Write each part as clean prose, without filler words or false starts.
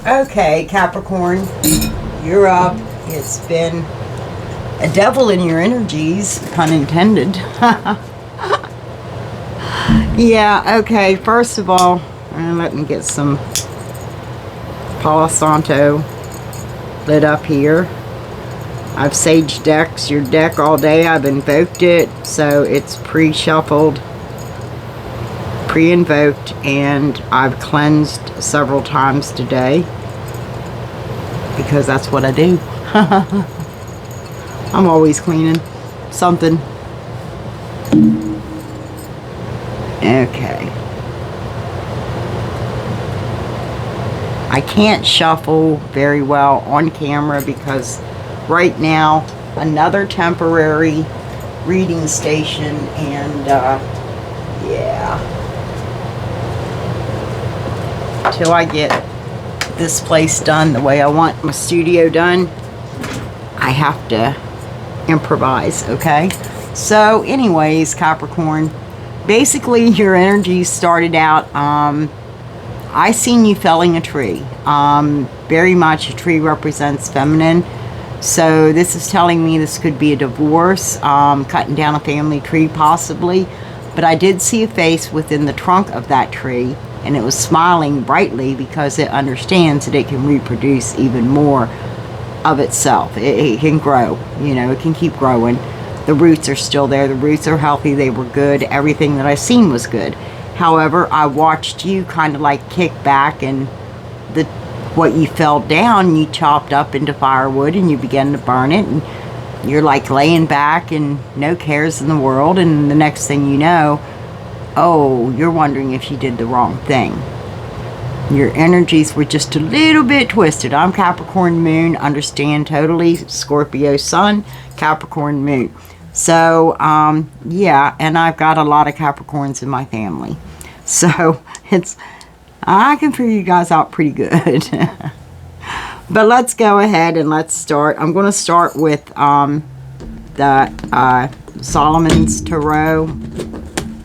Okay, Capricorn, you're up. It's been a devil in your energies, pun intended. Yeah, okay, first of all, let me get some Palo Santo lit up here. I've saged decks your deck all day. I've invoked it, so it's pre-shuffled, pre-invoked, and I've cleansed several times today because that's what I do. I'm always cleaning something. Okay. I can't shuffle very well on camera because right now another temporary reading station, and yeah, till I get this place done the way I want my studio done, I have to improvise. Okay, so anyways, Capricorn, basically your energy started out, I seen you felling a tree. Very much a tree represents feminine. So this is telling me this could be a divorce, cutting down a family tree possibly. But I did see a face within the trunk of that tree, and it was smiling brightly because it understands that it can reproduce even more of itself. It can grow, you know, it can keep growing. The roots are still there. The roots are healthy. They were good. Everything that I seen was good. However, I watched you kind of like kick back, and what you fell down, you chopped up into firewood and you began to burn it, and you're like laying back and no cares in the world, and the next thing you know, oh, you're wondering if you did the wrong thing. Your energies were just a little bit twisted. I'm Capricorn moon, understand totally. Scorpio sun, Capricorn moon. So, yeah, and I've got a lot of Capricorns in my family. So, I can figure you guys out pretty good. But let's go ahead and let's start. I'm going to start with the Solomon's Tarot.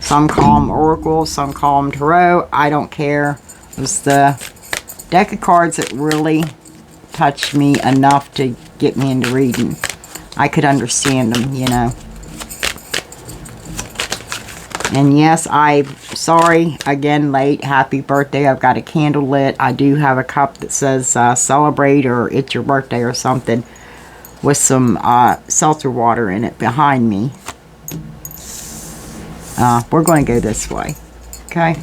Some call them Oracle, some call them Tarot. I don't care. It was the deck of cards that really touched me enough to get me into reading. I could understand them, you know. And yes, I'm sorry, again, late. Happy birthday. I've got a candle lit. I do have a cup that says celebrate or it's your birthday or something with some seltzer water in it behind me. We're going to go this way. Okay?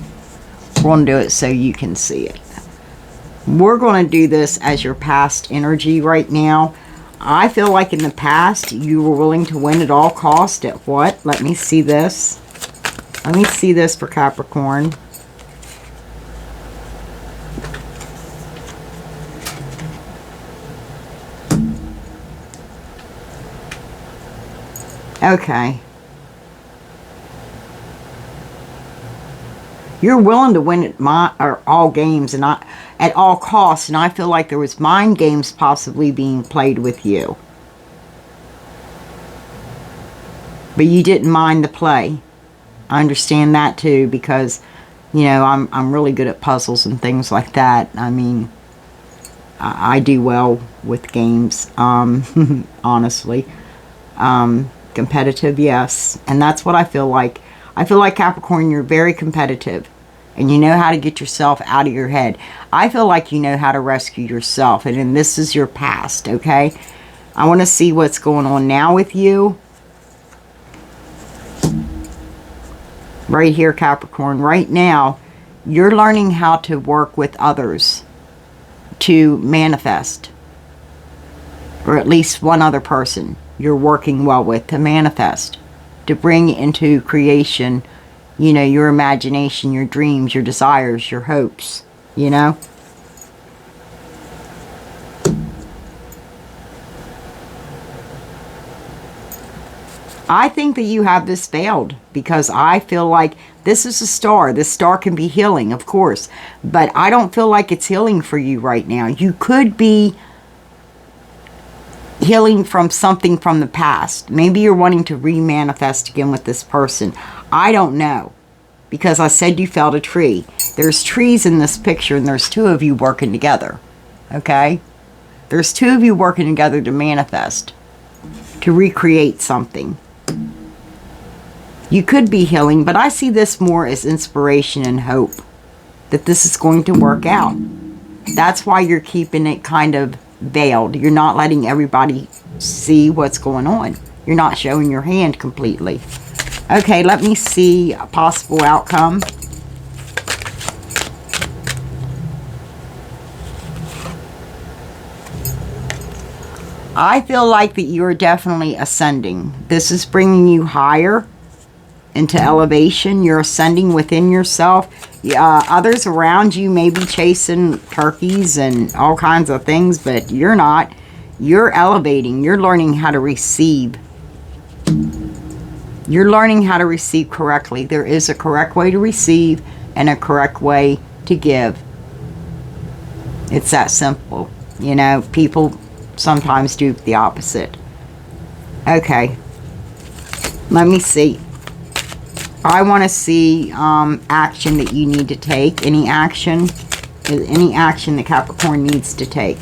We're going to do it so you can see it. We're going to do this as your past energy right now. I feel like in the past you were willing to win at all cost. At what? Let me see this. Let me see this for Capricorn. Okay. You're willing to win at all games and not at all costs, and I feel like there was mind games possibly being played with you. But you didn't mind the play. I understand that too, because, you know, I'm really good at puzzles and things like that. I mean, I do well with games, honestly. Competitive, yes. And that's what I feel like. I feel like, Capricorn, you're very competitive. And you know how to get yourself out of your head. I feel like you know how to rescue yourself. And this is your past, okay? I want to see what's going on now with you. Right here, Capricorn. Right now, you're learning how to work with others to manifest. Or at least one other person you're working well with to manifest. To bring into creation, you know, your imagination, your dreams, your desires, your hopes, you know. I think that you have this failed because I feel like this is a star. This star can be healing, of course, but I don't feel like it's healing for you right now. You could be healing from something from the past. Maybe you're wanting to re-manifest again with this person. I don't know, because I said you felled a tree. There's trees in this picture, and there's two of you working together. Okay? There's two of you working together to manifest, to recreate something. You could be healing, but I see this more as inspiration and hope that this is going to work out. That's why you're keeping it kind of veiled. You're not letting everybody see what's going on. You're not showing your hand completely. Okay, let me see a possible outcome. I feel like that you're definitely ascending. This is bringing you higher into elevation. You're ascending within yourself. Others around you may be chasing turkeys and all kinds of things, but you're not. You're elevating. You're learning how to receive. You're learning how to receive correctly. There is a correct way to receive and a correct way to give. It's that simple. You know, people sometimes do the opposite. Okay. Let me see. I want to see action that you need to take. Any action that Capricorn needs to take.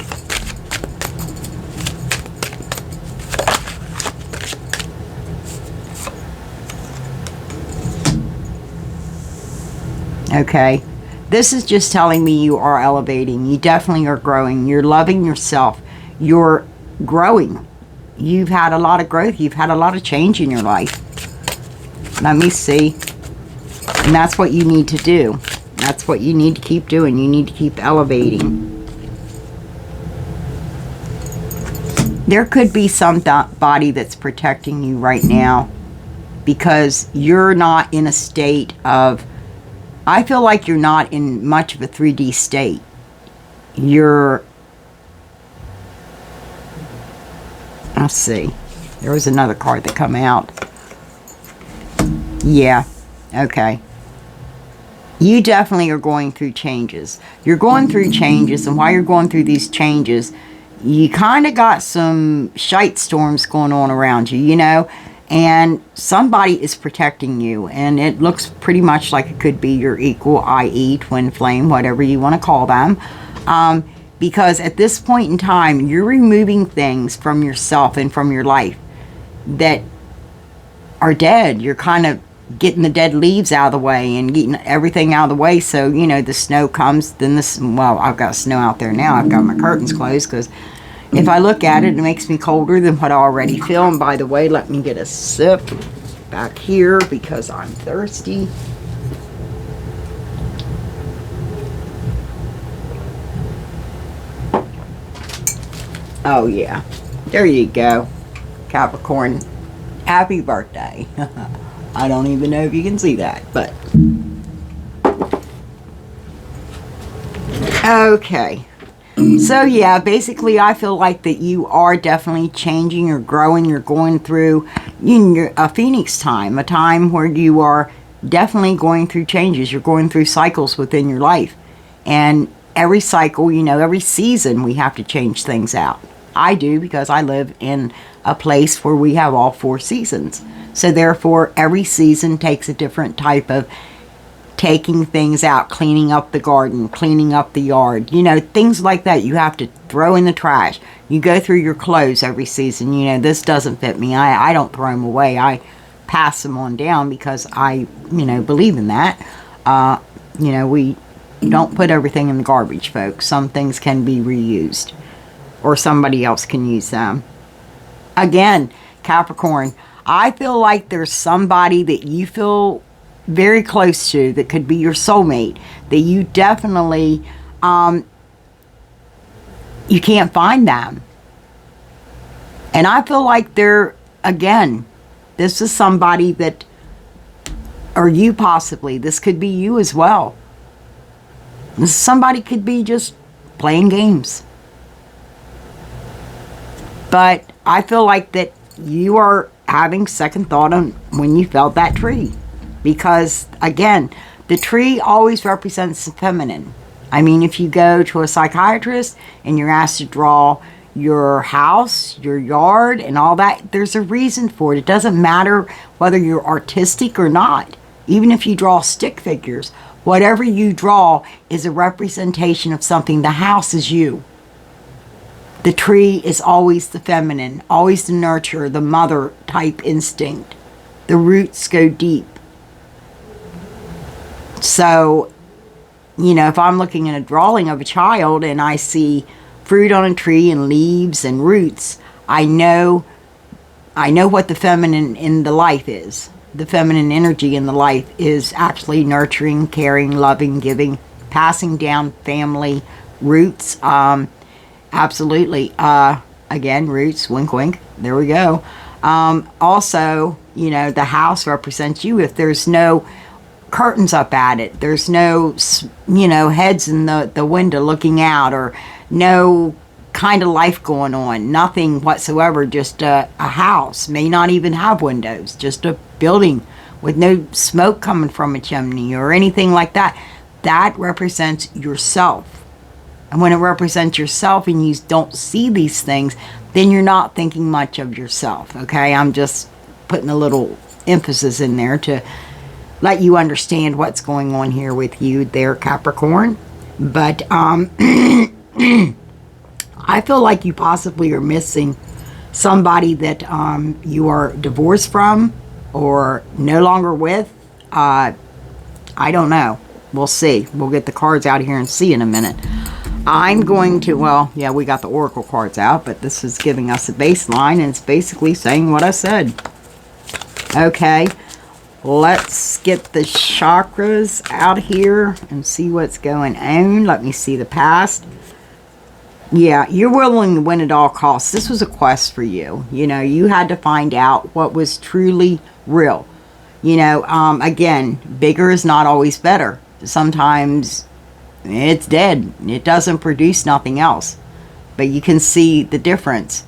Okay. This is just telling me you are elevating. You definitely are growing. You're loving yourself. You're growing. You've had a lot of growth. You've had a lot of change in your life. Let me see. And that's what you need to do. That's what you need to keep doing. You need to keep elevating. There could be somebody that's protecting you right now because you're not in a state of... I feel like you're not in much of a 3D state. You're... Let's see. There was another card that come out. Yeah. Okay. You definitely are going through changes. You're going through changes, and while you're going through these changes, you kind of got some shite storms going on around you, you know, and somebody is protecting you, and it looks pretty much like it could be your equal, i.e. twin flame, whatever you want to call them. Because at this point in time, you're removing things from yourself and from your life that are dead. You're kind of getting the dead leaves out of the way and getting everything out of the way. So, you know, the snow comes, then this, well, I've got snow out there now. I've got my curtains closed because if I look at it, it makes me colder than what I already feel. And by the way, let me get a sip back here because I'm thirsty. Oh, yeah. There you go. Capricorn, happy birthday. I don't even know if you can see that, but... Okay. So, yeah, basically, I feel like that you are definitely changing, you're growing, you're going through a phoenix time, a time where you are definitely going through changes. You're going through cycles within your life. And every cycle, you know, every season, we have to change things out. I do because I live in a place where we have all 4 seasons. So therefore, every season takes a different type of taking things out, cleaning up the garden, cleaning up the yard. You know, things like that you have to throw in the trash. You go through your clothes every season. You know, this doesn't fit me. I don't throw them away. I pass them on down because I, you know, believe in that. You know, we don't put everything in the garbage, folks. Some things can be reused. Or somebody else can use them. Again, Capricorn, I feel like there's somebody that you feel very close to that could be your soulmate. That you definitely, you can't find them. And I feel like they're, again, this is somebody that, or you possibly, this could be you as well. Somebody could be just playing games. But I feel like that you are having second thought on when you felt that tree. Because, again, the tree always represents the feminine. I mean, if you go to a psychiatrist and you're asked to draw your house, your yard, and all that, there's a reason for it. It doesn't matter whether you're artistic or not. Even if you draw stick figures, whatever you draw is a representation of something. The house is you. The tree is always the feminine, always the nurturer, the mother type instinct. The roots go deep. So, you know, if I'm looking at a drawing of a child and I see fruit on a tree and leaves and roots, I know what the feminine in the life is. The feminine energy in the life is actually nurturing, caring, loving, giving, passing down family roots. Absolutely. Again, roots, wink, wink. There we go. Also, you know, the house represents you. If there's no curtains up at it, there's no, you know, heads in the window looking out, or no kind of life going on, nothing whatsoever, just a house, may not even have windows, just a building with no smoke coming from a chimney or anything like that, that represents yourself. And when it represents yourself and you don't see these things, then you're not thinking much of yourself. Okay, I'm just putting a little emphasis in there to let you understand what's going on here with you there, Capricorn. But I feel like you possibly are missing somebody that you are divorced from or no longer with. I don't know. We'll see. We'll get the cards out here and see in a minute. I'm going to, well, yeah, we got the oracle cards out, but this is giving us a baseline, and it's basically saying what I said. Okay, let's get the chakras out here and see what's going on. Let me see the past. Yeah, you're willing to win at all costs. This was a quest for you. You know, you had to find out what was truly real. You know, again, bigger is not always better. Sometimes it's dead. It doesn't produce nothing else. But you can see the difference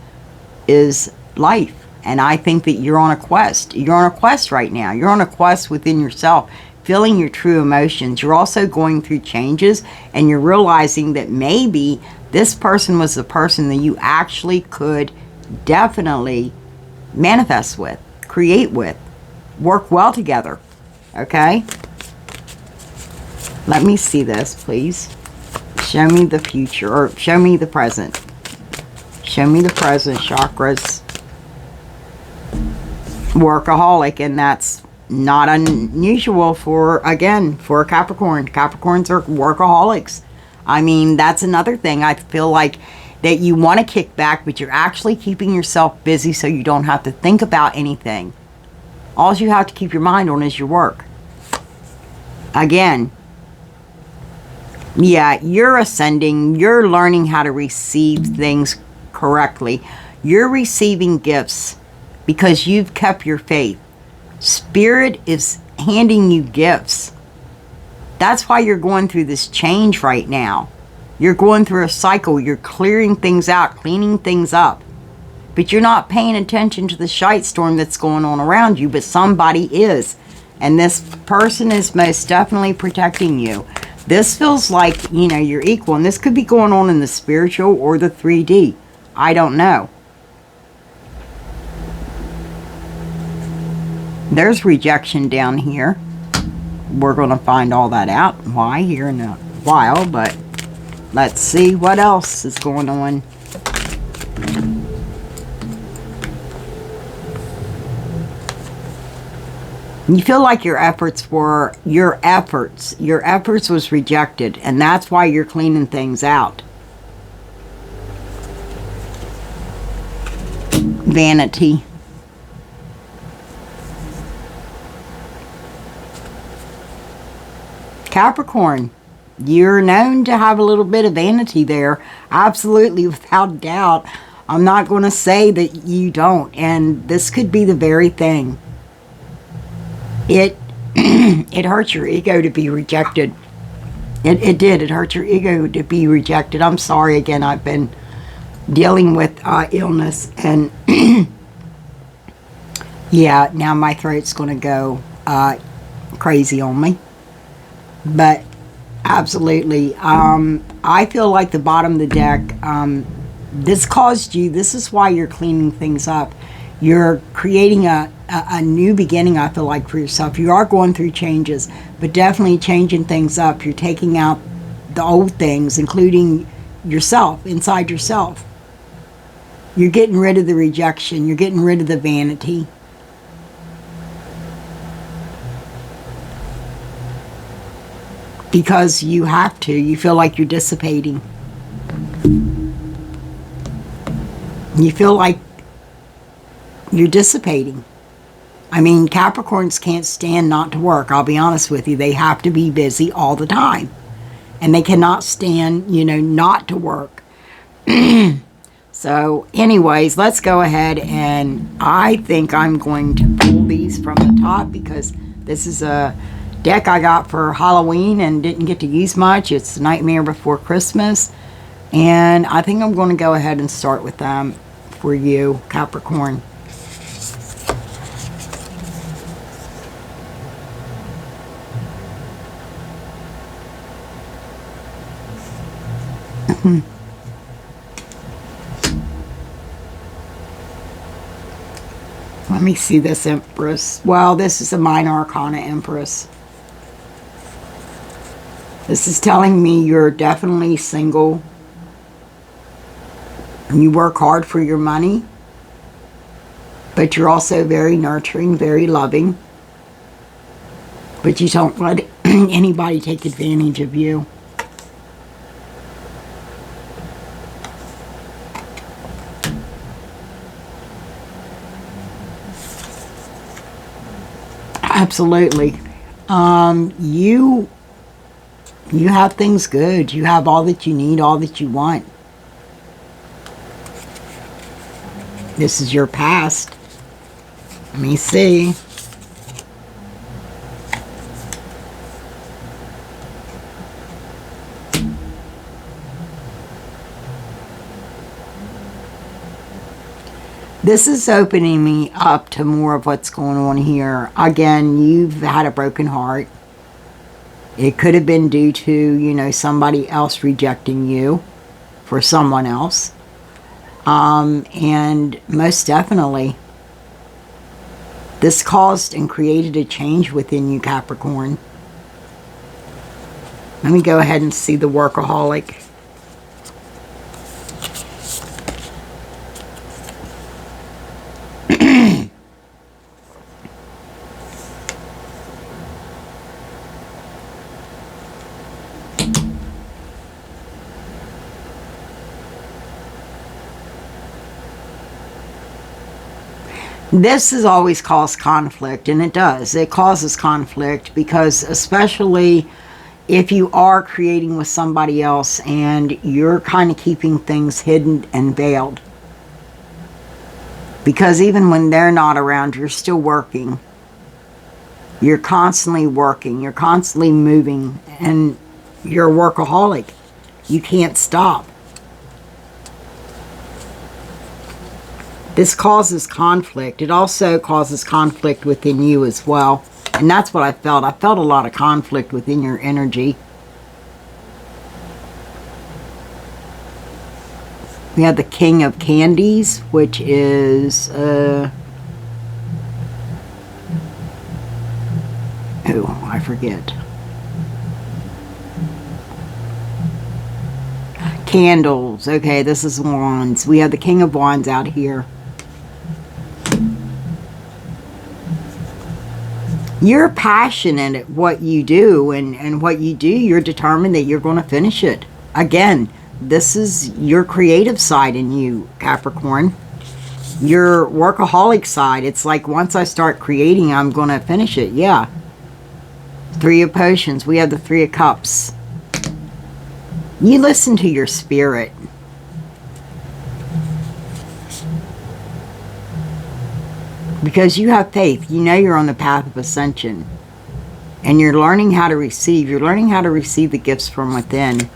is life. And I think that you're on a quest. You're on a quest right now. You're on a quest within yourself, feeling your true emotions. You're also going through changes, and you're realizing that maybe this person was the person that you actually could definitely manifest with, create with, work well together. Okay? Let me see this, please. Show me the future, or show me the present. Show me the present, chakras. Workaholic, and that's not unusual for, again, for a Capricorn. Capricorns are workaholics. I mean, that's another thing. I feel like that you want to kick back, but you're actually keeping yourself busy so you don't have to think about anything. All you have to keep your mind on is your work. Again, yeah, you're ascending. You're learning how to receive things correctly. You're receiving gifts because you've kept your faith. Spirit is handing you gifts. That's why you're going through this change right now. You're going through a cycle. You're clearing things out, cleaning things up. But you're not paying attention to the shite storm that's going on around you, but somebody is. And this person is most definitely protecting you. This feels like, you know, you're equal. And this could be going on in the spiritual or the 3D. I don't know. There's rejection down here. We're going to find all that out. Why here in a while, but let's see what else is going on. You feel like your efforts was rejected, and that's why you're cleaning things out. Vanity. Capricorn, you're known to have a little bit of vanity there. Absolutely, without doubt. I'm not going to say that you don't. And this could be the very thing. It hurts your ego to be rejected. It did. It hurt your ego to be rejected. I'm sorry again. I've been dealing with illness. And yeah, now my throat's going to go crazy on me. But absolutely, I feel like the bottom of the deck, this caused you, this is why you're cleaning things up. You're creating a new beginning, I feel like, for yourself. You are going through changes, but definitely changing things up. You're taking out the old things, including yourself, inside yourself. You're getting rid of the rejection. You're getting rid of the vanity. Because you have to. You feel like you're dissipating. You feel like you're dissipating. I mean, Capricorns can't stand not to work. I'll be honest with you. They have to be busy all the time. And they cannot stand, not to work. So, anyways, let's go ahead, and I think I'm going to pull these from the top because this is a deck I got for Halloween and didn't get to use much. It's the Nightmare Before Christmas. And I think I'm going to go ahead and start with them for you, Capricorn. Let me see this Empress. Well, this is a Minor Arcana Empress. This is telling me you're definitely single. You work hard for your money. But you're also very nurturing, very loving. But you don't let anybody take advantage of you. Absolutely. You have things good. You have all that you need, all that you want. This is your past. Let me see. This is opening me up to more of what's going on here. Again, you've had a broken heart. It could have been due to, somebody else rejecting you for someone else. And most definitely, this caused and created a change within you, Capricorn. Let me go ahead and see the workaholic. This has always caused conflict, and it does. It causes conflict because especially if you are creating with somebody else and you're kind of keeping things hidden and veiled. Because even when they're not around, you're still working. You're constantly working. You're constantly moving, and you're a workaholic. You can't stop. This causes conflict. It also causes conflict within you as well. And that's what I felt. I felt a lot of conflict within your energy. We have the King of Candies, which is... oh, I forget. Candles. Okay, this is Wands. We have the King of Wands out here. You're passionate at what you do, and what you do, you're determined that you're going to finish it. Again, this is your creative side in you, Capricorn. Your workaholic side. It's like once I start creating, I'm going to finish it. Yeah. Three of Potions. We have the Three of Cups. You listen to your spirit. Because you have faith. You know you're on the path of ascension. And you're learning how to receive. You're learning how to receive the gifts from within.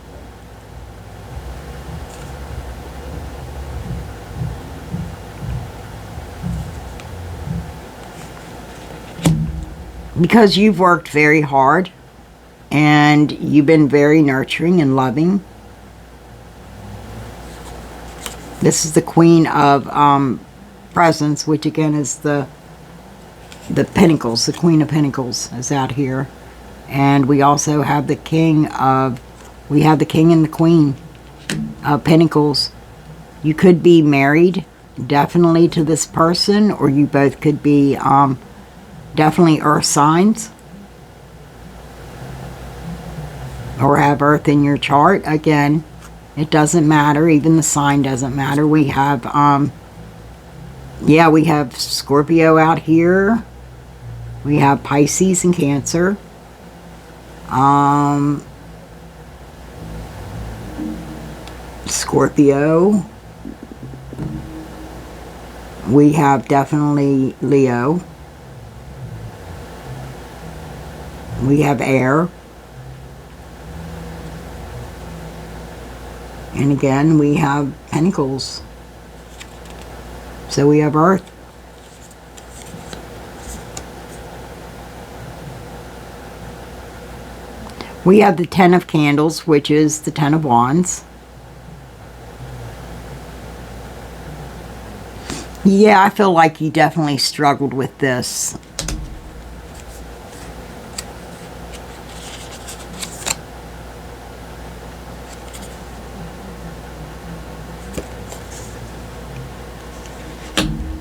Because you've worked very hard. And you've been very nurturing and loving. This is the Queen of Presents, which again is the Pentacles. The Queen of Pentacles is out here. And we also have the King and the Queen of Pentacles. You could be married, definitely, to this person, or you both could be definitely earth signs, or have earth in your chart. Again, it doesn't matter. Even the sign doesn't matter. We have, yeah, we have Scorpio out here. We have Pisces and Cancer. Scorpio. We have definitely Leo. We have air. And again, we have Pentacles. So we have Earth. We have the Ten of Candles, which is the Ten of Wands. Yeah, I feel like you definitely struggled with this.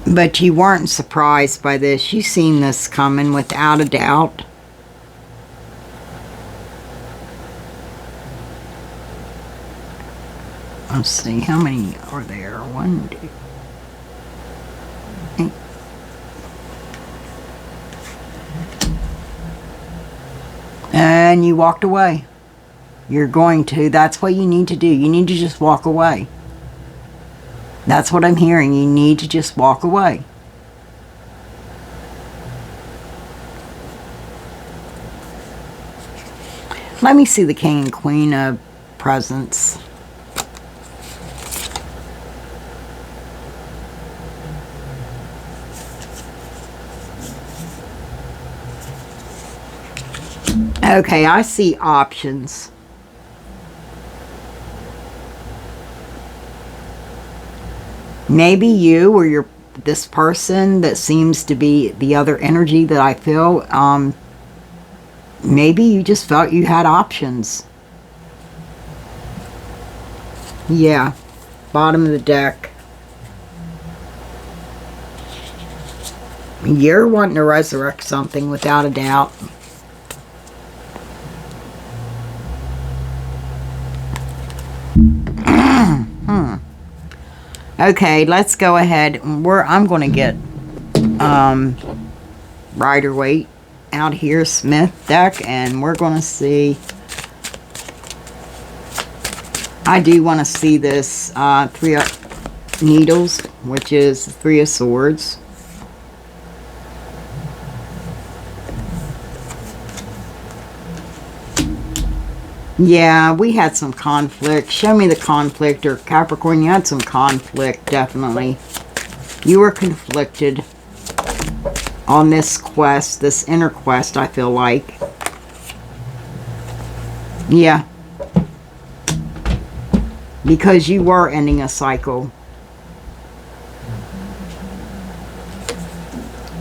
But you weren't surprised by this. You've seen this coming without a doubt. Let's see, how many are there? 1, 2, 3. And you walked away. You're going to. That's what you need to do. You need to just walk away. That's what I'm hearing. You need to just walk away. Let me see the King and Queen of Presents. Okay, I see options. Maybe you or this person that seems to be the other energy that I feel, maybe you just felt you had options. Yeah, bottom of the deck. You're wanting to resurrect something without a doubt. Okay, let's go ahead. I'm going to get Rider-Waite out here, Smith deck, and we're going to see. I do want to see this Three of Needles, which is the Three of Swords. Yeah, we had some conflict. Show me the conflict, or Capricorn, you had some conflict, definitely. You were conflicted on this quest, this inner quest, I feel like. Yeah. Because you were ending a cycle.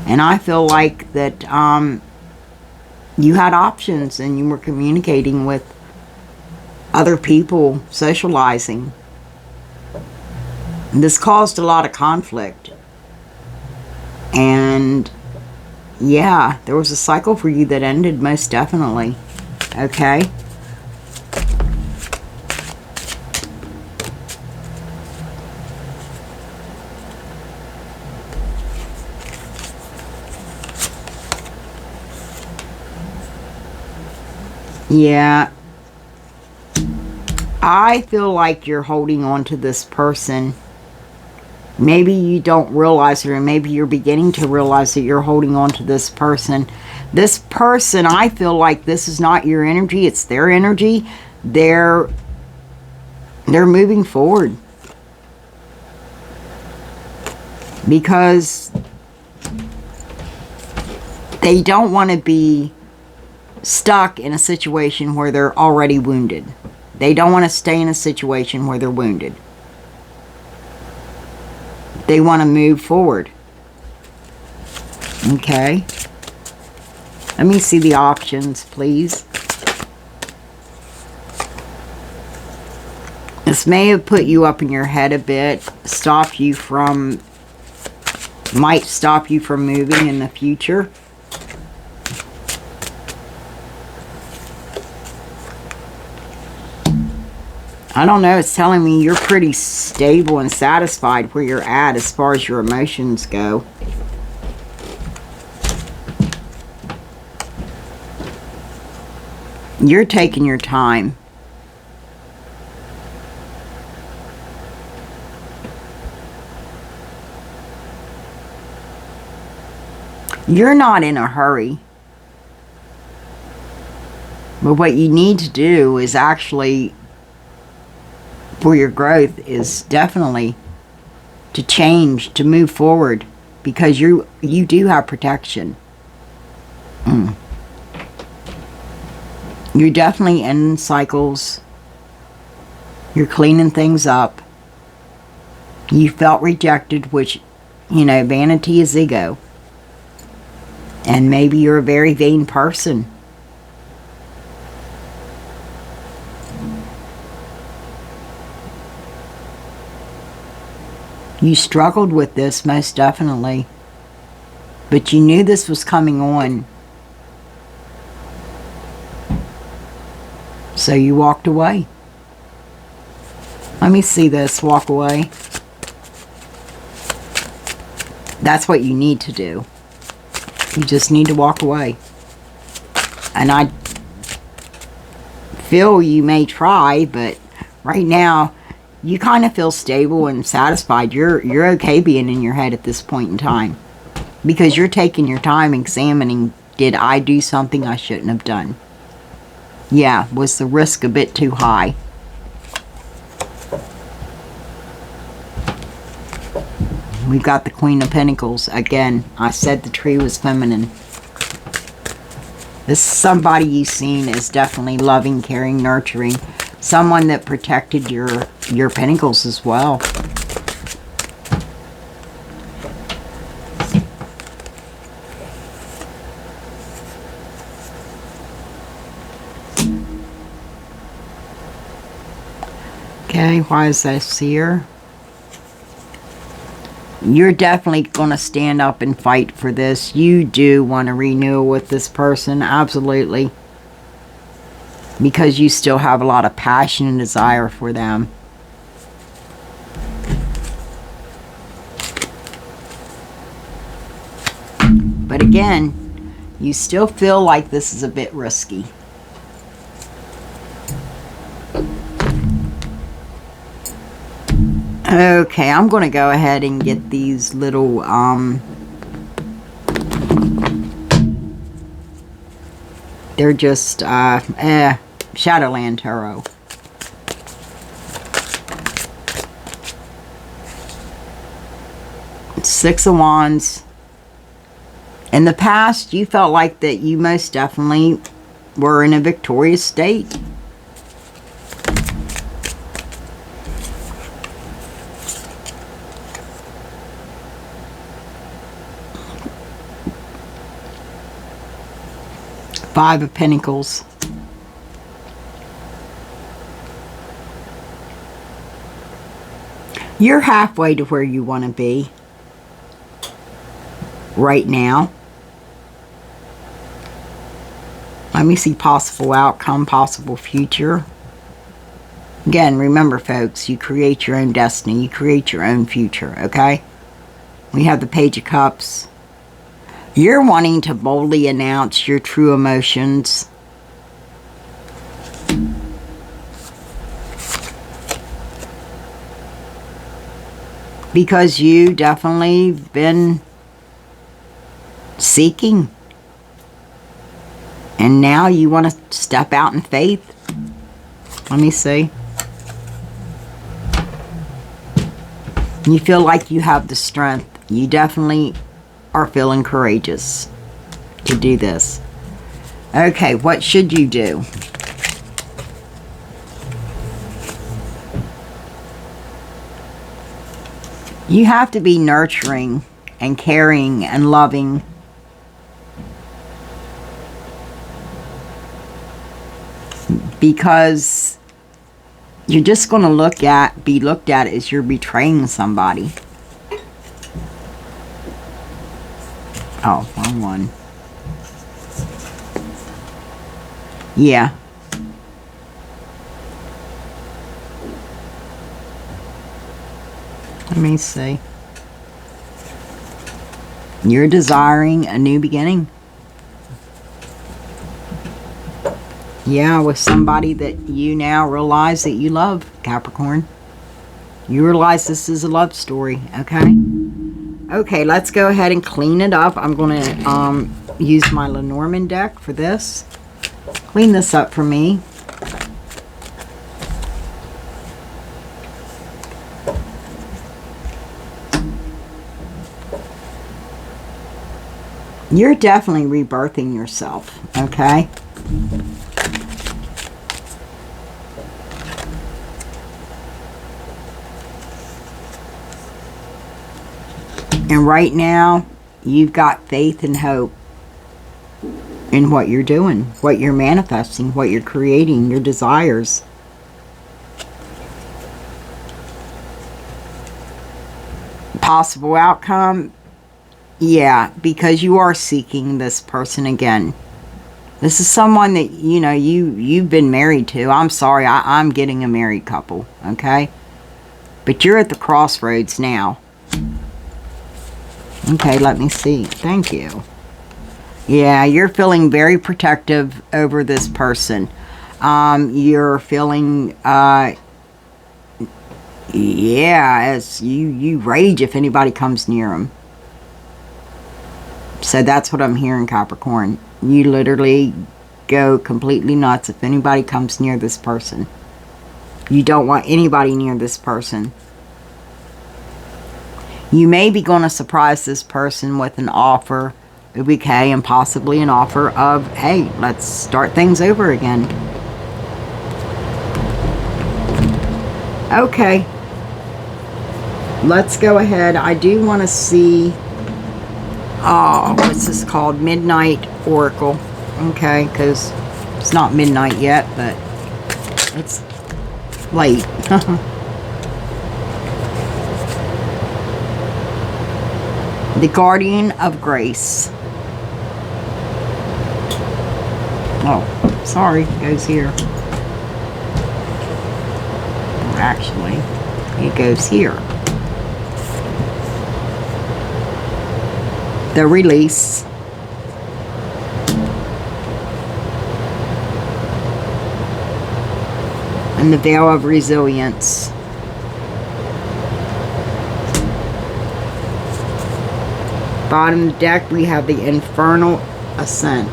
And I feel like that you had options and you were communicating with other people, socializing. And this caused a lot of conflict. And yeah, there was a cycle for you that ended, most definitely. Okay. Yeah. I feel like you're holding on to this person. Maybe you don't realize it, or maybe you're beginning to realize that you're holding on to this person. This person, I feel like this is not your energy, it's their energy. They're moving forward. Because they don't want to be stuck in a situation where they're already wounded. They don't want to stay in a situation where they're wounded. They want to move forward. Okay. Let me see the options, please. This may have put you up in your head a bit, might stop you from moving in the future. I don't know, it's telling me you're pretty stable and satisfied where you're at as far as your emotions go. You're taking your time. You're not in a hurry. But what you need to do is actually, for your growth, is definitely to change, to move forward, because you do have protection. You're definitely in cycles. You're cleaning things up. You felt rejected, which, you know, vanity is ego. And maybe you're a very vain person. You struggled with this, most definitely. But you knew this was coming on. So you walked away. Let me see this. Walk away. That's what you need to do. You just need to walk away. And I feel you may try, but right now you kind of feel stable and satisfied. You're okay being in your head at this point in time, because you're taking your time examining, did I do something I shouldn't have done? Yeah, was the risk a bit too high? We've got the Queen of Pentacles. Again, I said the tree was feminine. This somebody you've seen is definitely loving, caring, nurturing. Someone that protected your pentacles as well. Okay, why is that Seer? You're definitely going to stand up and fight for this. You do want to renew with this person, absolutely. Because you still have a lot of passion and desire for them. But again, you still feel like this is a bit risky. Okay, I'm going to go ahead and get these little, they're just, Shadowland Tarot. Six of Wands. In the past, you felt like that you most definitely were in a victorious state. Five of Pentacles. You're halfway to where you want to be right now. Let me see possible outcome, possible future. Again, remember folks, you create your own destiny. You create your own future, okay? We have the Page of Cups. You're wanting to boldly announce your true emotions. Because you definitely been seeking. And now you want to step out in faith. Let me see. You feel like you have the strength. You definitely are feeling courageous to do this. Okay, what should you do? You have to be nurturing and caring and loving. Because You're just going to be looked at as you're betraying somebody. Oh, wrong one. Yeah. Let me see. You're desiring a new beginning. Yeah, with somebody that you now realize that you love, Capricorn. You realize this is a love story, okay? Okay, let's go ahead and clean it up. I'm going to use my Lenormand deck for this. Clean this up for me. You're definitely rebirthing yourself, okay? And right now, you've got faith and hope in what you're doing, what you're manifesting, what you're creating, your desires. Possible outcome, yeah, because you are seeking this person again. This is someone that, you know, you've been married to. I'm sorry, I'm getting a married couple, okay? But you're at the crossroads now. Okay, let me see. Thank you. Yeah, you're feeling very protective over this person. You're feeling, yeah, as you rage if anybody comes near them. So that's what I'm hearing, Capricorn. You literally go completely nuts if anybody comes near this person. You don't want anybody near this person. You may be going to surprise this person with an offer, a bouquet, and possibly an offer of, hey, let's start things over again. Okay. Let's go ahead. I do want to see, what's this called? Midnight Oracle. Okay, because it's not midnight yet, but it's late. The Guardian of Grace. Oh, sorry, it goes here. Actually, it goes here. The Release. And the Veil of Resilience. Bottom of the deck, we have the Infernal Ascent.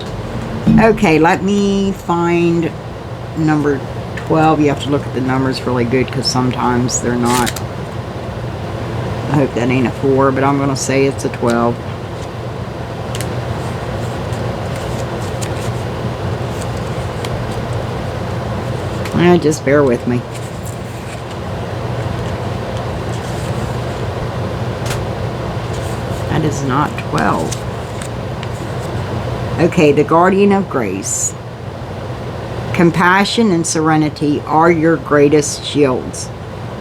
Okay, let me find number 12. You have to look at the numbers really good because sometimes they're not. I hope that ain't a 4, but I'm going to say it's a 12. Just bear with me. That is not 12. Okay, the Guardian of Grace. Compassion and serenity are your greatest shields.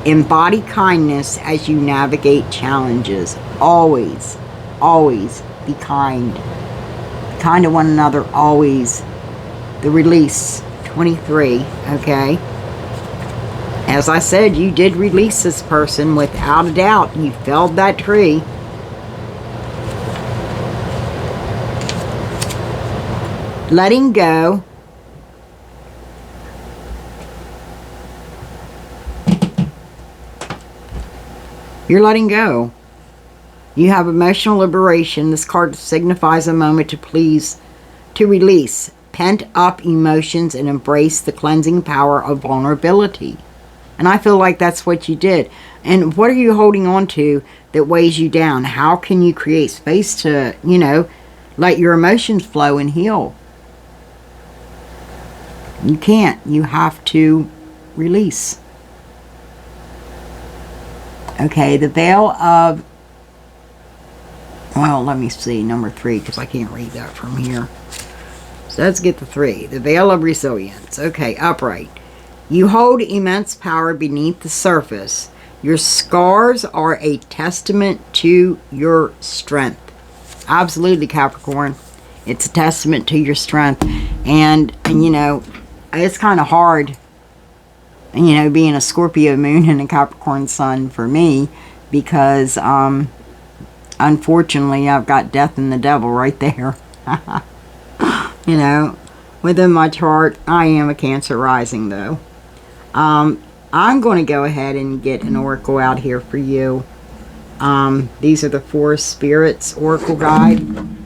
Embody kindness as you navigate challenges. Always, always be kind. Be kind to one another, always. The Release, 23, okay? As I said, you did release this person without a doubt. You felled that tree. Letting go. You're letting go. You have emotional liberation. This card signifies a moment to release pent up emotions and embrace the cleansing power of vulnerability. And I feel like that's what you did. And what are you holding on to that weighs you down? How can you create space to, you know, let your emotions flow and heal? You can't. You have to release. Okay, the Veil of... Well, let me see. Number 3, because I can't read that from here. So let's get the 3. The Veil of Resilience. Okay, upright. You hold immense power beneath the surface. Your scars are a testament to your strength. Absolutely, Capricorn. It's a testament to your strength. And you know, it's kind of hard, you know, being a Scorpio moon and a Capricorn sun for me, because unfortunately I've got death and the devil right there. You know, within my chart, I am a Cancer rising though. I'm going to go ahead and get an oracle out here for you. These are the Forest Spirits Oracle Guide.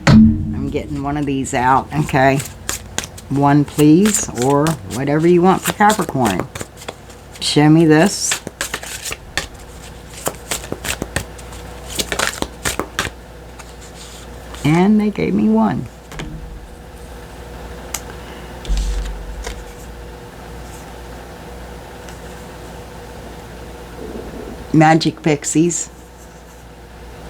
I'm getting one of these out. Okay. One, please, or whatever you want for Capricorn. Show me this. And they gave me one. Magic Pixies.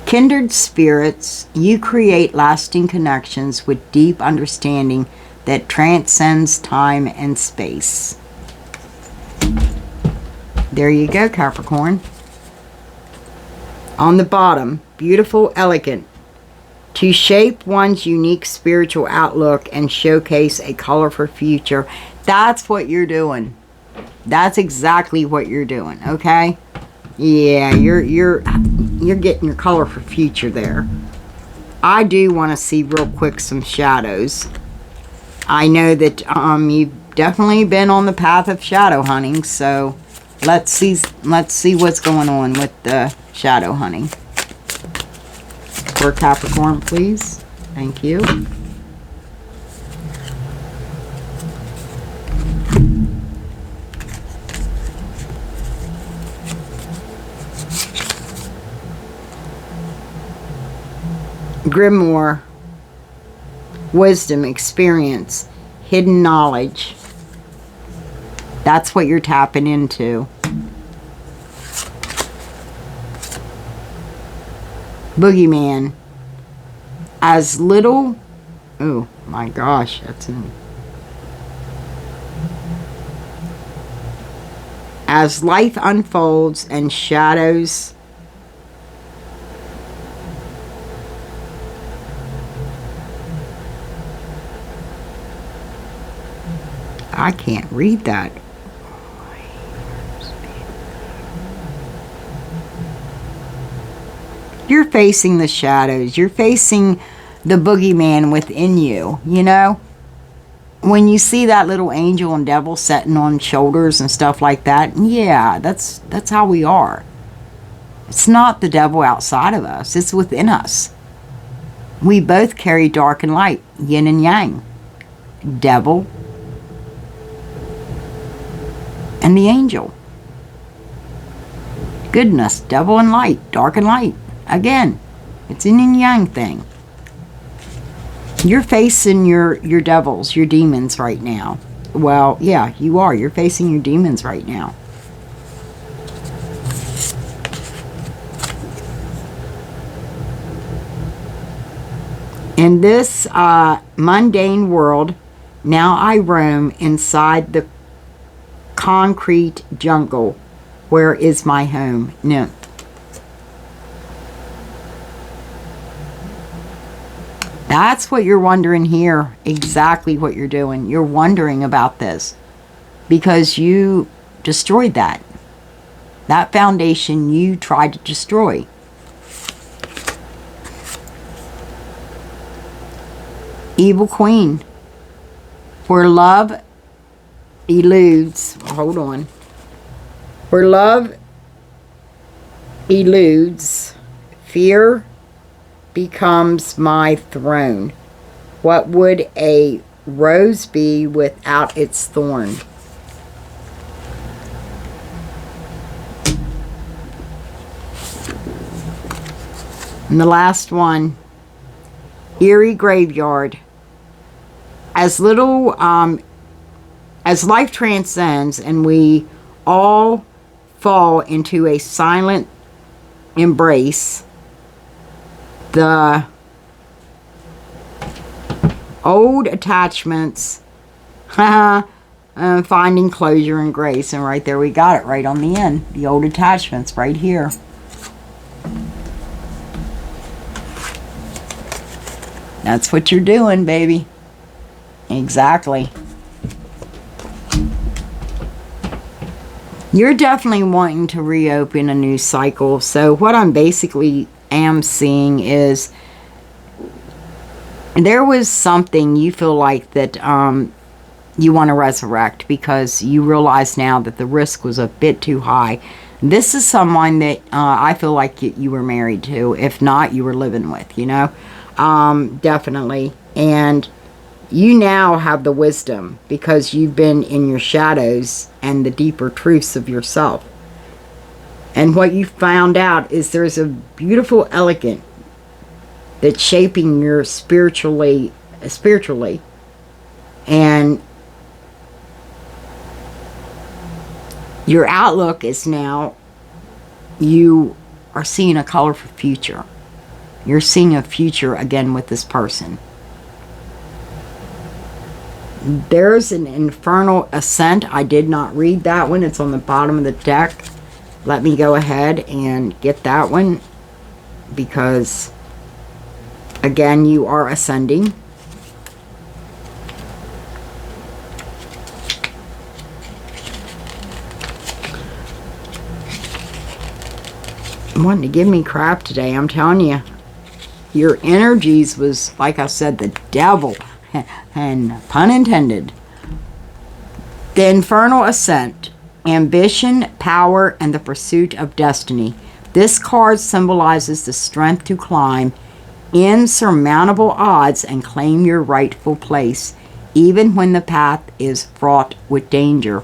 Kindred spirits, you create lasting connections with deep understanding that transcends time and space. There you go, Capricorn. On the bottom, beautiful, elegant. To shape one's unique spiritual outlook and showcase a colorful future. That's what you're doing. That's exactly what you're doing, okay? Yeah, you're getting your colorful future there. I do want to see real quick some shadows. I know that you've definitely been on the path of shadow hunting, so let's see what's going on with the shadow hunting. For Capricorn, please. Thank you. Grimoire, wisdom, experience, hidden knowledge. That's what you're tapping into. Boogeyman. As little... Oh my gosh, that's in... As life unfolds and shadows... I can't read that. You're facing the shadows. You're facing the boogeyman within you, you know? When you see that little angel and devil sitting on shoulders and stuff like that, yeah, that's how we are. It's not the devil outside of us. It's within us. We both carry dark and light, yin and yang. Devil and the angel. Goodness, devil and light, dark and light. Again, it's an yin and yang thing. You're facing your devils, your demons right now. Well, yeah, you are. You're facing your demons right now. In this mundane world, now I roam inside the concrete jungle. Where is my home? Nymph. That's what you're wondering here. Exactly what you're doing. You're wondering about this because you destroyed that. That foundation you tried to destroy. Evil Queen. Where love eludes, hold on. Where love eludes, fear becomes my throne. What would a rose be without its thorn? And the last one, eerie graveyard. As little, as life transcends and we all fall into a silent embrace, the old attachments finding closure and grace. And right there we got it right on the end. The old attachments right here. That's what you're doing, baby. Exactly. You're definitely wanting to reopen a new cycle. So what I'm basically am seeing is there was something you feel like that you want to resurrect because you realize now that the risk was a bit too high. This is someone that I feel like you were married to. If not, you were living with, you know. Definitely. And you now have the wisdom because you've been in your shadows and the deeper truths of yourself. And what you found out is there's a beautiful elegant that's shaping your spiritually. And your outlook is now, you are seeing a colorful future. You're seeing a future again with this person. There's an infernal ascent. I did not read that one. It's on the bottom of the deck. Let me go ahead and get that one because, again, you are ascending. Wanting to give me crap today, I'm telling you. Your energies was, like I said, the devil. And pun intended. The infernal ascent. Ambition, power, and the pursuit of destiny. This card symbolizes the strength to climb insurmountable odds and claim your rightful place, even when the path is fraught with danger.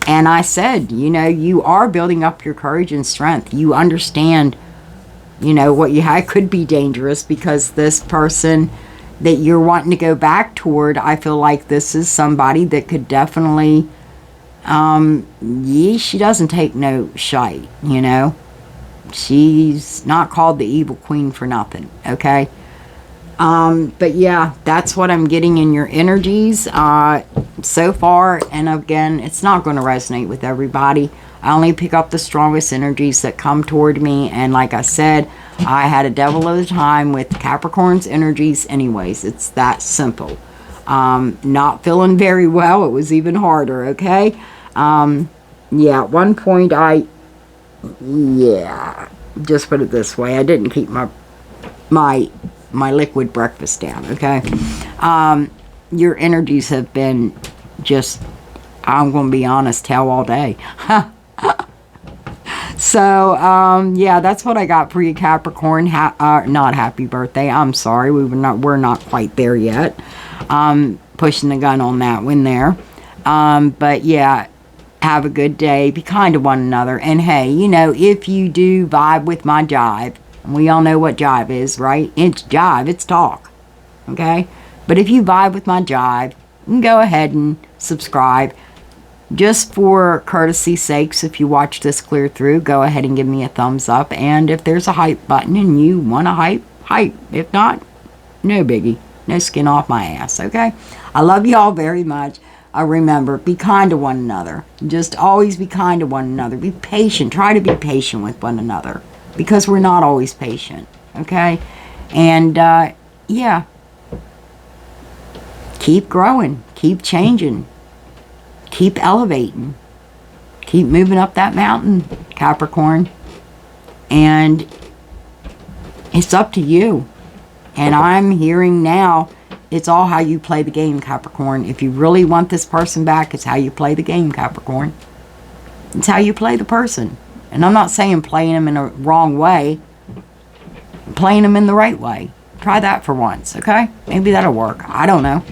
And I said, you know, you are building up your courage and strength. You understand, you know, what you had could be dangerous because this person that you're wanting to go back toward, I feel like this is somebody that could definitely, she doesn't take no shite, you know. She's not called the evil queen for nothing, okay? But yeah, that's what I'm getting in your energies so far. And again, it's not going to resonate with everybody. I only pick up the strongest energies that come toward me. And like I said, I had a devil of a time with Capricorn's energies anyways. It's that simple. Not feeling very well. It was even harder, okay? Yeah, at one point just put it this way. I didn't keep my liquid breakfast down, okay? Your energies have been just, I'm going to be honest, hell all day. So, yeah, that's what I got for you, Capricorn. Not happy birthday. I'm sorry. We're not quite there yet. Pushing the gun on that one there. But yeah, have a good day. Be kind to one another. And hey, you know, if you do vibe with my jive, and we all know what jive is, right? It's jive. It's talk. Okay? But if you vibe with my jive, you can go ahead and subscribe. Just for courtesy's sakes, if you watch this clear through, go ahead and give me a thumbs up. And if there's a hype button and you want to hype. If not, no biggie. No skin off my ass, okay? I love you all very much. Remember, be kind to one another. Just always be kind to one another. Be patient. Try to be patient with one another. Because we're not always patient, okay? And, yeah. Keep growing. Keep changing. Keep elevating. Keep moving up that mountain, Capricorn. And it's up to you. And I'm hearing now, it's all how you play the game, Capricorn. If you really want this person back, it's how you play the game, Capricorn. It's how you play the person. And I'm not saying playing them in a wrong way. Playing them in the right way. Try that for once, okay? Maybe that'll work. I don't know.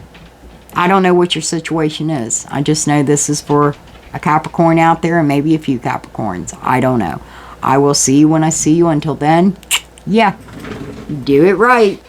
I don't know what your situation is. I just know this is for a Capricorn out there and maybe a few Capricorns. I don't know. I will see you when I see you. Until then, yeah, do it right.